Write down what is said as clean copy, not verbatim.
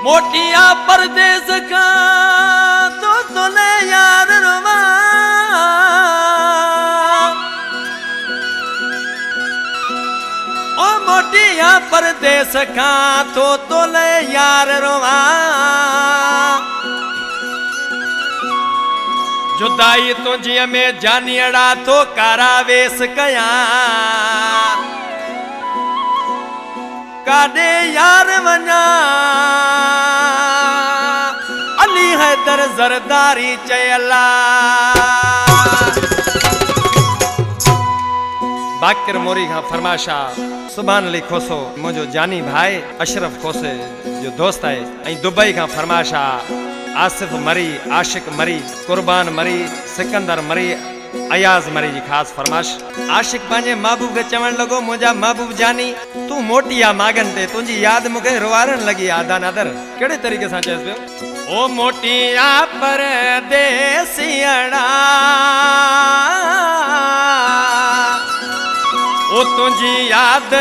मोटिया परदेस का तो तोले यार रुमा ओ मोटिया परदेस का तो तोले यार रुमा जुदाई तुझी में जानियड़ा तो कारावेस कया काडे यार वना अली हैदर जरदारी चयला बाकर मोरी का फरमाशा सुभान अली खोसो मुझो जानी भाई अशरफ खोसे जो दोस्त है ऐं दुबई का फरमाशा आसिफ मरी आशिक मरी कुर्बान मरी सिकंदर मरी अयाज मरी जी खास फरमाश आशिक पांजे महबूब के चवण लगो मुझा महबूब जानी तू मोटिया मागन ते तुझी याद मुके रोवारन लगी आदा नादर केड़े तरीके से चेस पियो ओ मोटिया परदेसियड़ा ओ तुझी याद